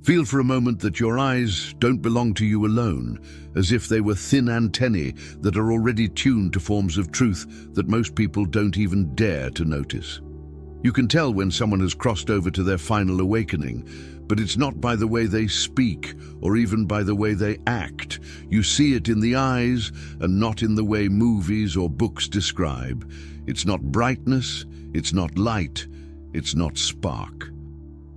Feel for a moment that your eyes don't belong to you alone, as if they were thin antennae that are already tuned to forms of truth that most people don't even dare to notice. You can tell when someone has crossed over to their final awakening, but it's not by the way they speak or even by the way they act. You see it in the eyes and not in the way movies or books describe. It's not brightness, it's not light, it's not spark.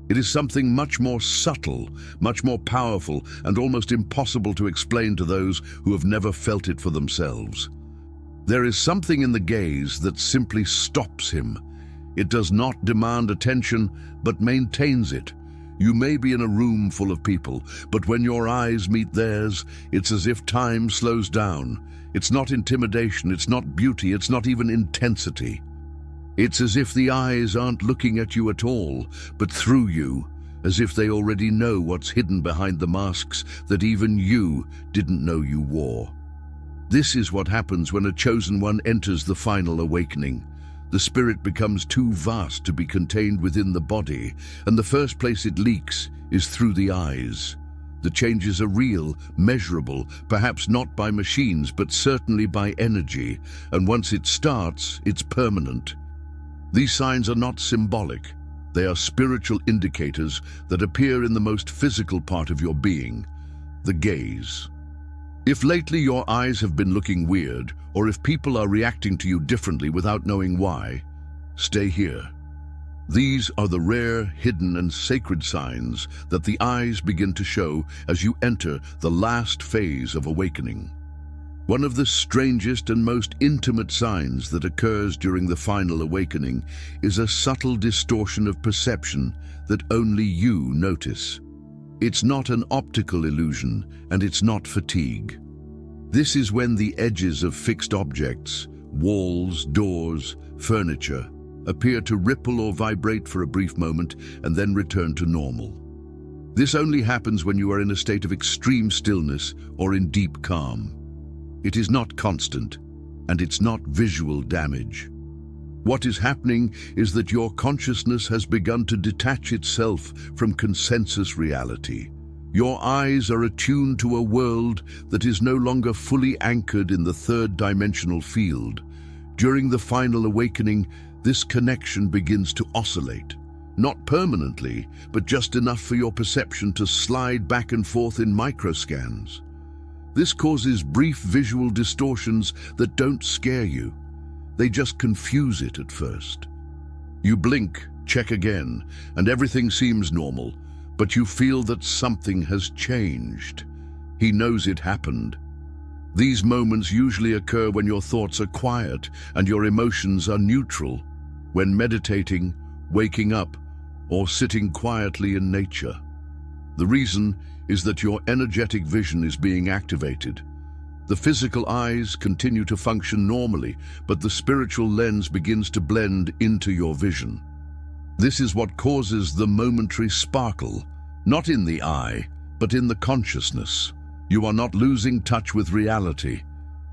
It is something much more subtle, much more powerful, and almost impossible to explain to those who have never felt it for themselves. There is something in the gaze that simply stops him. It does not demand attention, but maintains it. You may be in a room full of people, but when your eyes meet theirs, it's as if time slows down. It's not intimidation, it's not beauty, it's not even intensity. It's as if the eyes aren't looking at you at all, but through you, as if they already know what's hidden behind the masks that even you didn't know you wore. This is what happens when a chosen one enters the final awakening. The spirit becomes too vast to be contained within the body, and the first place it leaks is through the eyes. The changes are real, measurable, perhaps not by machines, but certainly by energy, and once it starts, it's permanent. These signs are not symbolic. They are spiritual indicators that appear in the most physical part of your being, the gaze. If lately your eyes have been looking weird, or if people are reacting to you differently without knowing why, stay here. These are the rare, hidden, and sacred signs that the eyes begin to show as you enter the last phase of awakening. One of the strangest and most intimate signs that occurs during the final awakening is a subtle distortion of perception that only you notice. It's not an optical illusion, and it's not fatigue. This is when the edges of fixed objects, walls, doors, furniture, appear to ripple or vibrate for a brief moment and then return to normal. This only happens when you are in a state of extreme stillness or in deep calm. It is not constant, and it's not visual damage. What is happening is that your consciousness has begun to detach itself from consensus reality. Your eyes are attuned to a world that is no longer fully anchored in the third-dimensional field. During the final awakening, this connection begins to oscillate. Not permanently, but just enough for your perception to slide back and forth in microscans. This causes brief visual distortions that don't scare you. They just confuse it at first. You blink, check again, and everything seems normal, but you feel that something has changed. He knows it happened. These moments usually occur when your thoughts are quiet and your emotions are neutral, when meditating, waking up, or sitting quietly in nature. The reason is that your energetic vision is being activated. The physical eyes continue to function normally, but the spiritual lens begins to blend into your vision. This is what causes the momentary sparkle, not in the eye, but in the consciousness. You are not losing touch with reality.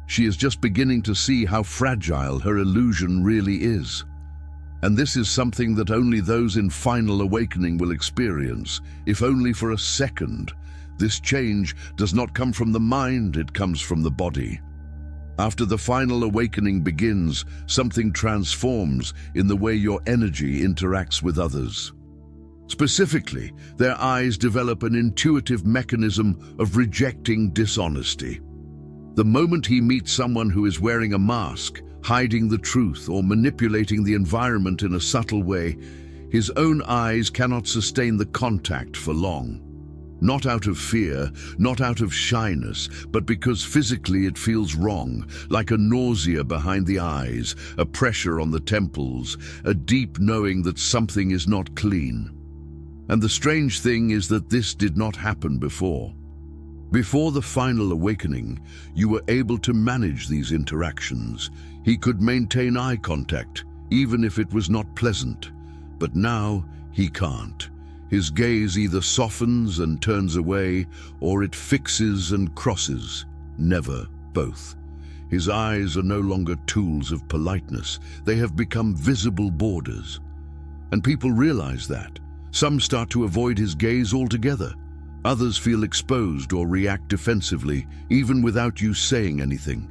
She is just beginning to see how fragile her illusion really is. And this is something that only those in final awakening will experience, if only for a second. This change does not come from the mind, it comes from the body. After the final awakening begins, something transforms in the way your energy interacts with others. Specifically, their eyes develop an intuitive mechanism of rejecting dishonesty. The moment he meets someone who is wearing a mask, hiding the truth, or manipulating the environment in a subtle way, his own eyes cannot sustain the contact for long. Not out of fear, not out of shyness, but because physically it feels wrong, like a nausea behind the eyes, a pressure on the temples, a deep knowing that something is not clean. And the strange thing is that this did not happen before. Before the final awakening, you were able to manage these interactions. He could maintain eye contact, even if it was not pleasant. But now, he can't. His gaze either softens and turns away, or it fixes and crosses, never both. His eyes are no longer tools of politeness. They have become visible borders. And people realize that. Some start to avoid his gaze altogether. Others feel exposed or react defensively, even without you saying anything.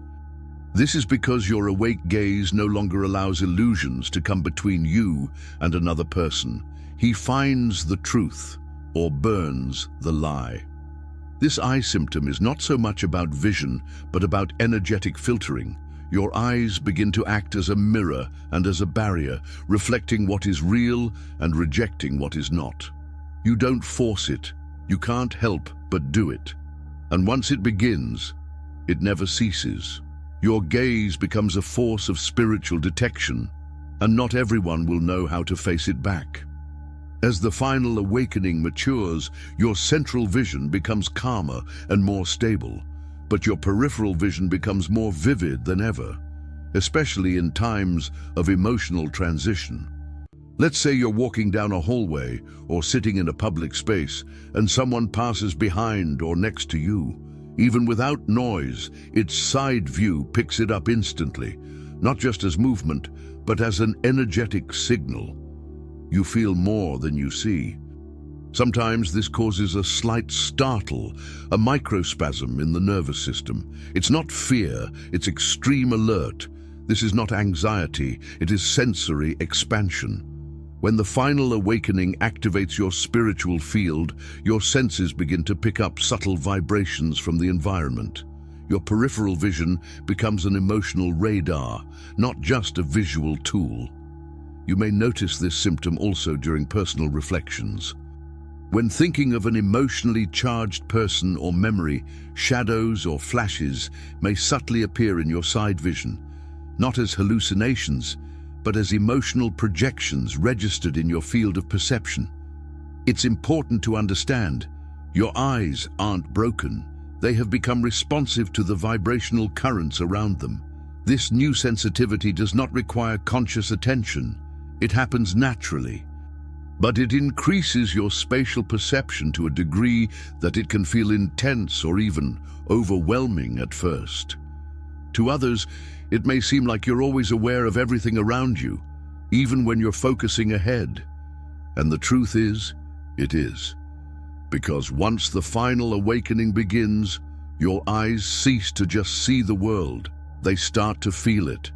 This is because your awake gaze no longer allows illusions to come between you and another person. He finds the truth or burns the lie. This eye symptom is not so much about vision, but about energetic filtering. Your eyes begin to act as a mirror and as a barrier, reflecting what is real and rejecting what is not. You don't force it. You can't help but do it. And once it begins, it never ceases. Your gaze becomes a force of spiritual detection, and not everyone will know how to face it back. As the final awakening matures, your central vision becomes calmer and more stable, but your peripheral vision becomes more vivid than ever, especially in times of emotional transition. Let's say you're walking down a hallway or sitting in a public space, and someone passes behind or next to you. Even without noise, its side view picks it up instantly, not just as movement, but as an energetic signal. You feel more than you see. Sometimes this causes a slight startle, a microspasm in the nervous system. It's not fear, it's extreme alert. This is not anxiety, it is sensory expansion. When the final awakening activates your spiritual field, your senses begin to pick up subtle vibrations from the environment. Your peripheral vision becomes an emotional radar, not just a visual tool. You may notice this symptom also during personal reflections. When thinking of an emotionally charged person or memory, shadows or flashes may subtly appear in your side vision, not as hallucinations, but as emotional projections registered in your field of perception. It's important to understand, your eyes aren't broken. They have become responsive to the vibrational currents around them. This new sensitivity does not require conscious attention. It happens naturally. But it increases your spatial perception to a degree that it can feel intense or even overwhelming at first. To others, it may seem like you're always aware of everything around you, even when you're focusing ahead. And the truth is, it is. Because once the final awakening begins, your eyes cease to just see the world. They start to feel it.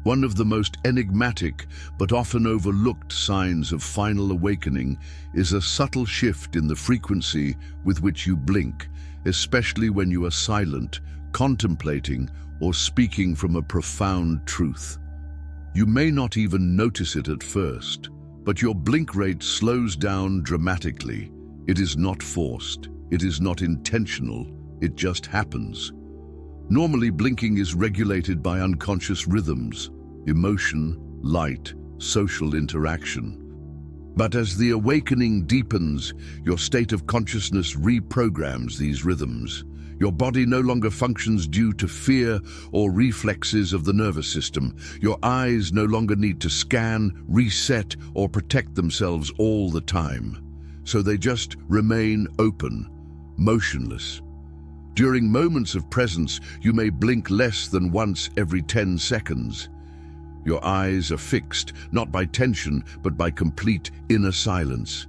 One of the most enigmatic but often overlooked signs of final awakening is a subtle shift in the frequency with which you blink, especially when you are silent, contemplating, or speaking from a profound truth. You may not even notice it at first, but your blink rate slows down dramatically. It is not forced. It is not intentional. It just happens. Normally, blinking is regulated by unconscious rhythms, emotion, light, social interaction. But as the awakening deepens, your state of consciousness reprograms these rhythms. Your body no longer functions due to fear or reflexes of the nervous system. Your eyes no longer need to scan, reset, or protect themselves all the time. So they just remain open, motionless. During moments of presence, you may blink less than once every 10 seconds. Your eyes are fixed, not by tension, but by complete inner silence.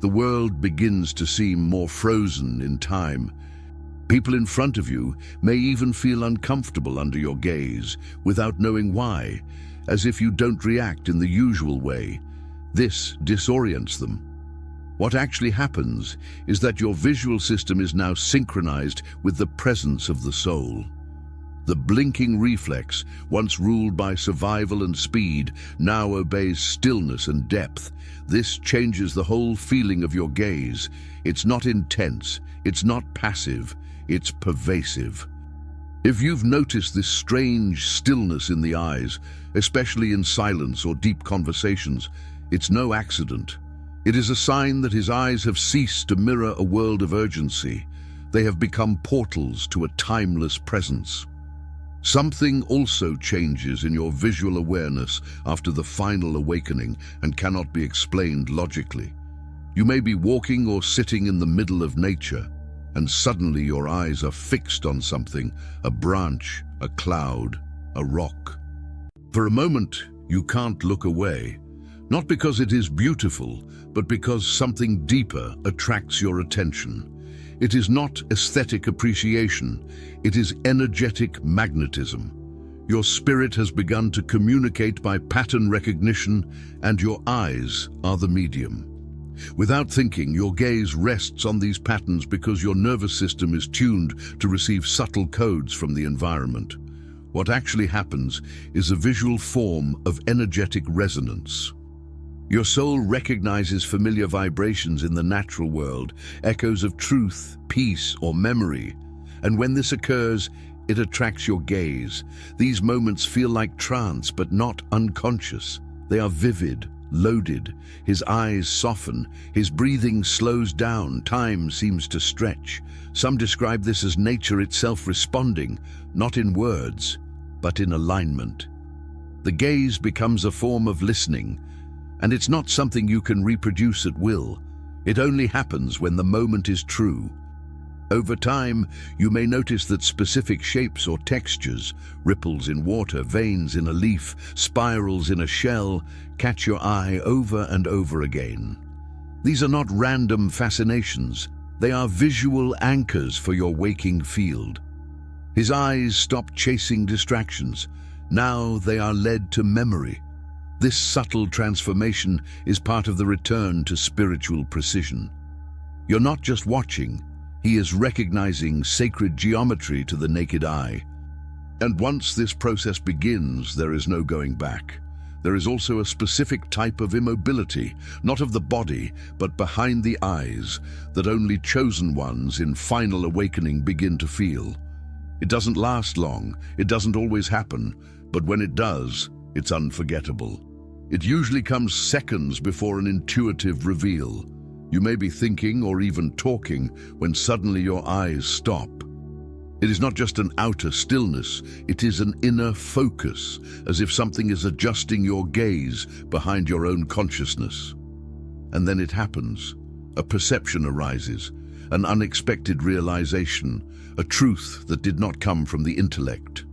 The world begins to seem more frozen in time. People in front of you may even feel uncomfortable under your gaze, without knowing why, as if you don't react in the usual way. This disorients them. What actually happens is that your visual system is now synchronized with the presence of the soul. The blinking reflex, once ruled by survival and speed, now obeys stillness and depth. This changes the whole feeling of your gaze. It's not intense, it's not passive, it's pervasive. If you've noticed this strange stillness in the eyes, especially in silence or deep conversations, it's no accident. It is a sign that his eyes have ceased to mirror a world of urgency. They have become portals to a timeless presence. Something also changes in your visual awareness after the final awakening and cannot be explained logically. You may be walking or sitting in the middle of nature, and suddenly your eyes are fixed on something, a branch, a cloud, a rock. For a moment, you can't look away, not because it is beautiful, but because something deeper attracts your attention. It is not aesthetic appreciation, it is energetic magnetism. Your spirit has begun to communicate by pattern recognition, and your eyes are the medium. Without thinking, your gaze rests on these patterns because your nervous system is tuned to receive subtle codes from the environment. What actually happens is a visual form of energetic resonance. Your soul recognizes familiar vibrations in the natural world, echoes of truth, peace, or memory. And when this occurs, it attracts your gaze. These moments feel like trance, but not unconscious. They are vivid, loaded. His eyes soften, his breathing slows down, time seems to stretch. Some describe this as nature itself responding, not in words, but in alignment. The gaze becomes a form of listening, and it's not something you can reproduce at will. It only happens when the moment is true. Over time, you may notice that specific shapes or textures, ripples in water, veins in a leaf, spirals in a shell, catch your eye over and over again. These are not random fascinations. They are visual anchors for your waking field. His eyes stop chasing distractions. Now they are led to memory. This subtle transformation is part of the return to spiritual precision. You're not just watching, he is recognizing sacred geometry to the naked eye. And once this process begins, there is no going back. There is also a specific type of immobility, not of the body, but behind the eyes, that only chosen ones in final awakening begin to feel. It doesn't last long, it doesn't always happen, but when it does, it's unforgettable. It usually comes seconds before an intuitive reveal. You may be thinking or even talking when suddenly your eyes stop. It is not just an outer stillness, it is an inner focus, as if something is adjusting your gaze behind your own consciousness. And then it happens. A perception arises, an unexpected realization, a truth that did not come from the intellect.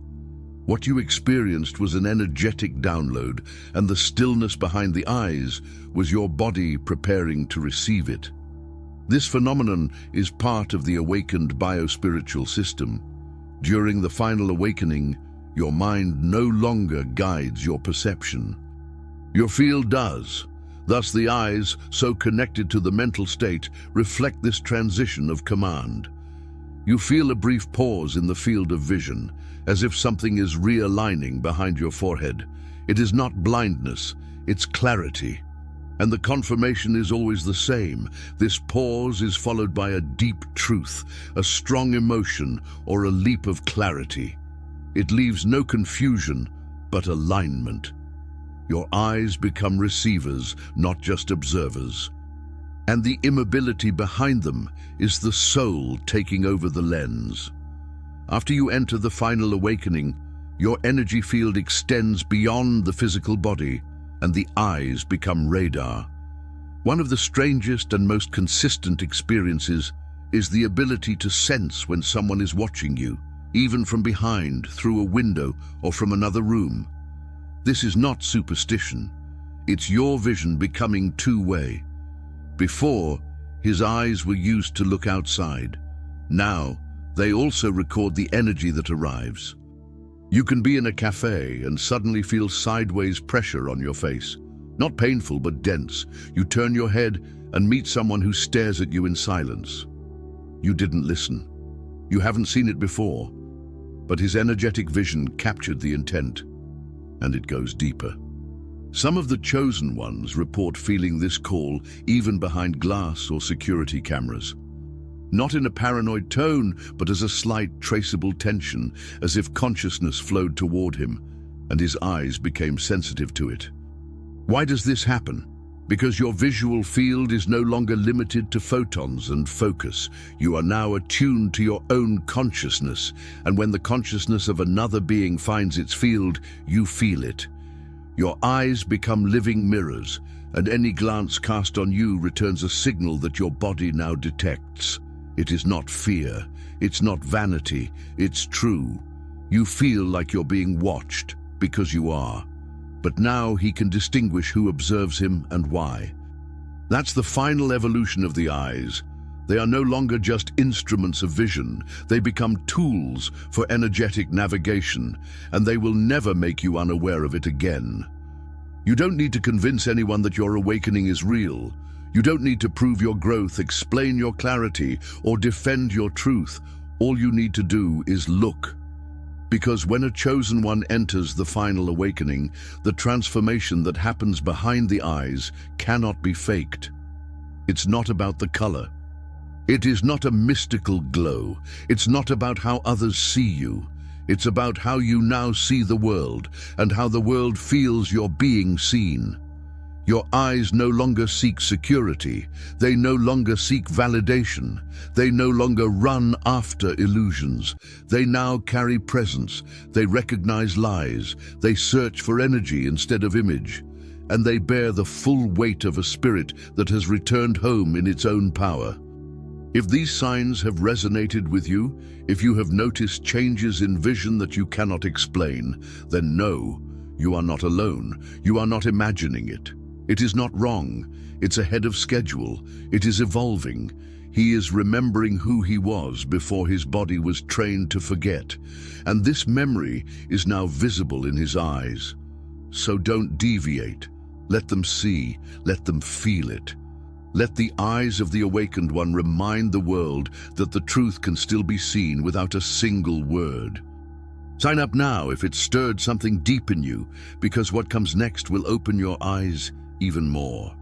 What you experienced was an energetic download, and the stillness behind the eyes was your body preparing to receive it. This phenomenon is part of the awakened biospiritual system. During the final awakening, your mind no longer guides your perception. Your field does. Thus the eyes, so connected to the mental state, reflect this transition of command. You feel a brief pause in the field of vision, as if something is realigning behind your forehead. It is not blindness, it's clarity. And the confirmation is always the same. This pause is followed by a deep truth, a strong emotion, or a leap of clarity. It leaves no confusion, but alignment. Your eyes become receivers, not just observers. And the immobility behind them is the soul taking over the lens. After you enter the final awakening, your energy field extends beyond the physical body, and the eyes become radar. One of the strangest and most consistent experiences is the ability to sense when someone is watching you, even from behind, through a window, or from another room. This is not superstition. It's your vision becoming two-way. Before, his eyes were used to look outside. Now, they also record the energy that arrives. You can be in a cafe and suddenly feel sideways pressure on your face. Not painful, but dense. You turn your head and meet someone who stares at you in silence. You didn't listen. You haven't seen it before, but his energetic vision captured the intent, and it goes deeper. Some of the chosen ones report feeling this call even behind glass or security cameras. Not in a paranoid tone, but as a slight traceable tension, as if consciousness flowed toward him, and his eyes became sensitive to it. Why does this happen? Because your visual field is no longer limited to photons and focus. You are now attuned to your own consciousness, and when the consciousness of another being finds its field, you feel it. Your eyes become living mirrors, and any glance cast on you returns a signal that your body now detects. It is not fear, it's not vanity, it's true. You feel like you're being watched, because you are. But now he can distinguish who observes him and why. That's the final evolution of the eyes, They are no longer just instruments of vision. They become tools for energetic navigation, and they will never make you unaware of it again. You don't need to convince anyone that your awakening is real. You don't need to prove your growth, explain your clarity, or defend your truth. All you need to do is look. Because when a chosen one enters the final awakening, the transformation that happens behind the eyes cannot be faked. It's not about the color. It is not a mystical glow. It's not about how others see you. It's about how you now see the world and how the world feels you're being seen. Your eyes no longer seek security. They no longer seek validation. They no longer run after illusions. They now carry presence. They recognize lies. They search for energy instead of image. And they bear the full weight of a spirit that has returned home in its own power. If these signs have resonated with you, if you have noticed changes in vision that you cannot explain, then know, you are not alone. You are not imagining it. It is not wrong. It's ahead of schedule. It is evolving. He is remembering who he was before his body was trained to forget. And this memory is now visible in his eyes. So don't deviate. Let them see. Let them feel it. Let the eyes of the awakened one remind the world that the truth can still be seen without a single word. Sign up now if it stirred something deep in you, because what comes next will open your eyes even more.